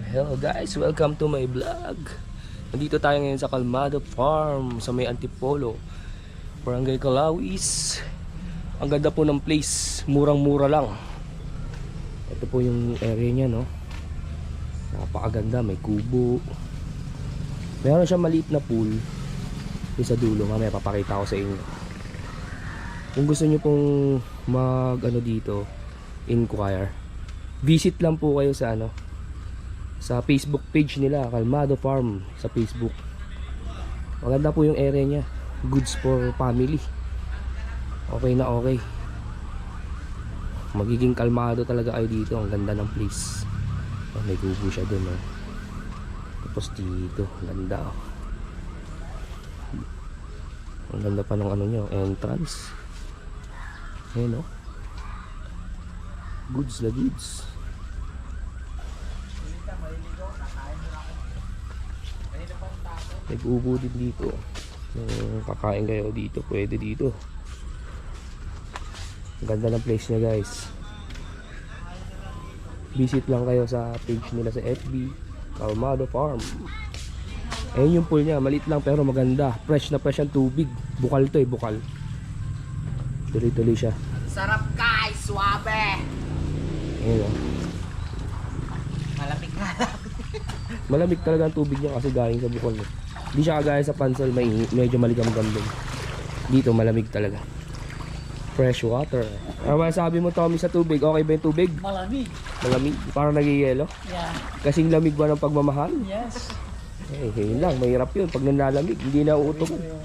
Hello guys, welcome to my vlog. Nandito tayo ngayon sa Calmado Farm sa may Antipolo, Barangay Calawis. Ang ganda po ng place, murang-mura lang. Ito po yung area niya, no. Napakaganda, may kubo. Meron siya maliit na pool yung sa dulo, mamaya papakita ko sa inyo. Kung gusto niyo pong mag dito, inquire, visit lang po kayo sa sa Facebook page nila, Calmado Farm sa Facebook. Maganda po yung area niya, goods for family. Okay na okay. Magiging kalmado talaga kayo dito. Ang ganda ng place. May kubo siya dun, oh. Tapos dito, ganda, oh. Ang ganda pa ng niya, entrance. Ayun, oh. Goods na goods. Nag-ubo din dito. Kung kakain kayo dito, pwede dito. Ganda ng place niya, guys. Visit lang kayo sa page nila sa FB, Calmado Farm. Ayun yung pool niya, maliit lang pero maganda. Fresh na fresh ang tubig. Bukal to, bukal. Tuloy-tuloy siya. Sarap guys, suabe. Ayun, oh. Malamig na. Malamig talaga ang tubig niya kasi galing sa bukal, eh. Hindi siya kagaya sa Pansol, medyo maligam-gam din. Dito malamig talaga. Fresh water. Ano masasabi mo, Tommy, sa tubig? Okay ba yung tubig? Malamig. Malamig? Parang nagiyelo? Yeah. Kasing lamig ba ng pagmamahal? Yes. Yun lang, mahirap yun. Pag nalalamig, hindi na uutok. Yung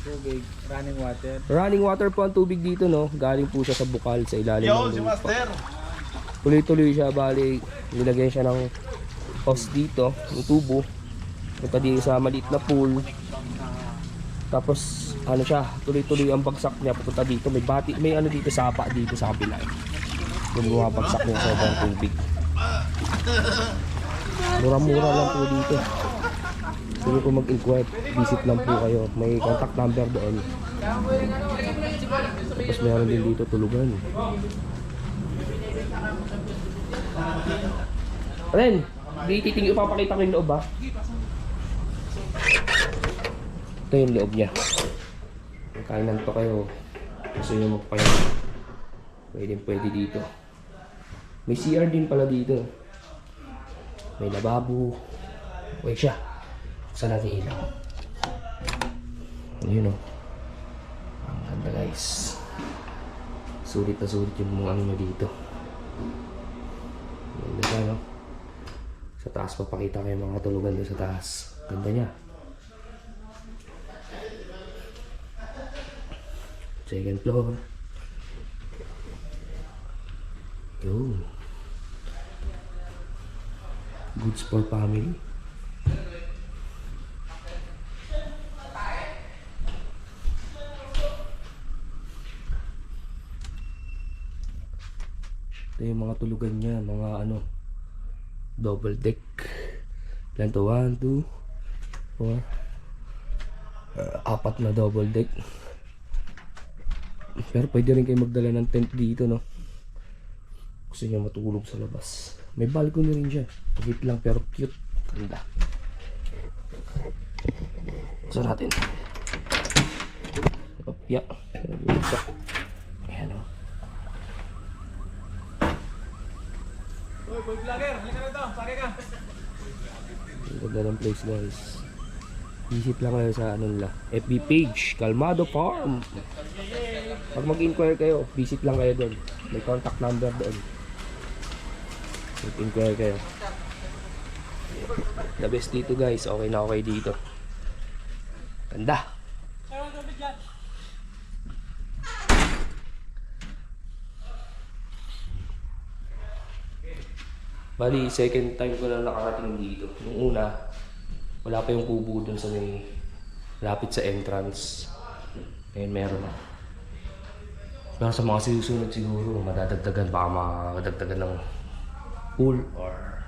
tubig, running water. Running water po ang tubig dito, no? Galing po siya sa bukal, sa ilalim ng si lupa. Master. Tuloy-tuloy siya, bali. Nilagyan siya ng hose dito, ng tubo. Punta dito sa maliit na pool. Tapos siya, tuloy-tuloy ang bagsak niya pupunta dito. May bati, may dito, sapa dito sa kabila. Yung bumabagsak ng sobrang tubig. Mura-mura lang po dito. Sige po mag-inquire, visit lang po kayo. May contact number doon. Tapos meron din dito tulugan. Ren, titingin, ipapakita ko yung loob, ha. Ito yung loob niya. Kainan to kayo. Gusto nyo magpahinga, pwede dito. May CR din pala dito. May lababo. Wait siya. Saan natin ilaw? Ayun, oh. Ang ganda, guys. Sulit na sulit yung mga nyo dito. Ganda siya, no? Sa taas papakita ko yung mga tulugan doon sa taas. Ganda niya. Second floor. Yun. Goods for family. Ito yung mga tulugan niya, mga double deck. Ilan to? 1, 2, 4, 4 na double deck. Pero pwede rin kayo magdala ng tent dito, no? Gusto niya matulog sa labas. May balcony rin siya. Pagit lang pero cute. Ganda. Gusto natin. Yeah. Ayan, o. Uy, boy vlogger, halika na ito, pake ka. Ang ganda ng place, guys. Visit lang kayo sa nila, FB page, Calmado Farm. Pag mag-inquire kayo, visit lang kayo doon. May contact number doon. Mag-inquire kayo. The best dito, guys. Okay na okay dito. Ganda. Bali, second time ko na nakarating dito. Yung una, wala pa yung kubo dun sa may lapit sa entrance. Ngayon meron na. Pero sa mga susunod siguro, madadagdagan, baka makadagdagan ng pool or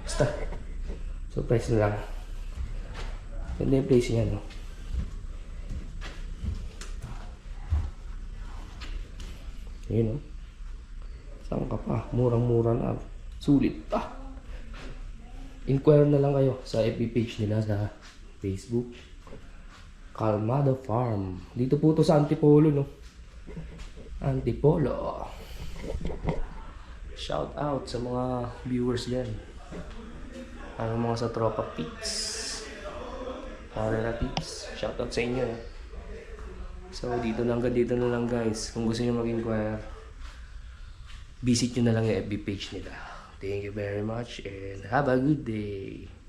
basta. Surprise na lang. Ganda yung place niya, no? Ayun, no? Saan ka pa? Murang-mura na. Sulit pa. inquire na lang kayo sa FB page nila sa Facebook. Calmado Farm. Dito po to sa Antipolo, no? Antipolo. Shout out sa mga viewers dyan. Ang mga sa Tropa Pits. Mga relatives. Shout out sa inyo, eh. So, dito na lang guys. Kung gusto nyo mag-inquire, visit nyo na lang yung FB page nila. Thank you very much and have a good day.